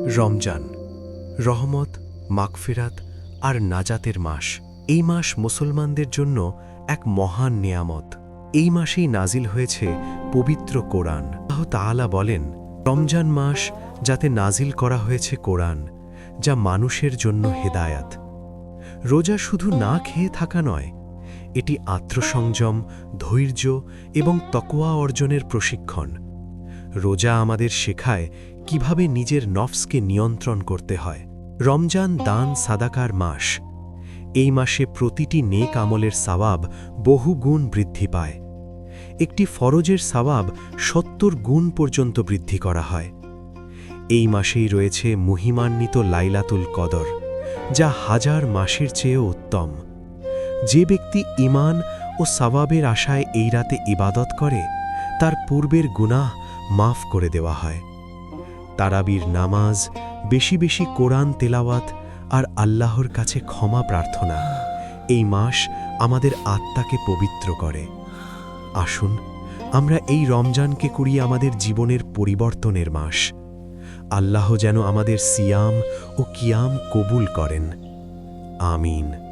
রমজান রহমত, মাগফিরাত আর নাজাতের মাস। এই মাস মুসলমানদের জন্য এক মহান নেয়ামত। এই মাসেই নাজিল হয়েছে পবিত্র কোরআন। আল্লাহ তাআলা বলেন, রমজান মাস যাতে নাজিল করা হয়েছে কোরআন, যা মানুষের জন্য হেদায়াত। রোজা শুধু না খেয়ে থাকা নয়, এটি আত্মসংযম, ধৈর্য এবং তাকওয়া অর্জনের প্রশিক্ষণ। রোজা আমাদের শেখায় কিভাবে নিজের নফসকে নিয়ন্ত্রণ করতে হয়। রমজান দান সাদাকার মাস। এই মাসে প্রতিটি নেক আমলের সওয়াব বহু গুণ বৃদ্ধি পায়। একটি ফরজের সওয়াব ৭০ গুণ পর্যন্ত বৃদ্ধি করা হয়। এই মাসেই রয়েছে মহিমান্বিত লাইলাতুল কদর, যা হাজার মাসের চেয়েও উত্তম। যে ব্যক্তি ঈমান ও সওয়াবের আশায় এই রাতে ইবাদত করে, তার পূর্বের গুনাহ মাফ করে দেওয়া হয়। তারাবির নামাজ, বেশি বেশি কোরআন তেলাওয়াত আর আল্লাহর কাছে ক্ষমা প্রার্থনা এই মাস আমাদের আত্মাকে পবিত্র করে। আসুন আমরা এই রমজানকে করি আমাদের জীবনের পরিবর্তনের মাস। আল্লাহ যেন আমাদের সিয়াম ও কিয়াম কবুল করেন। আমিন।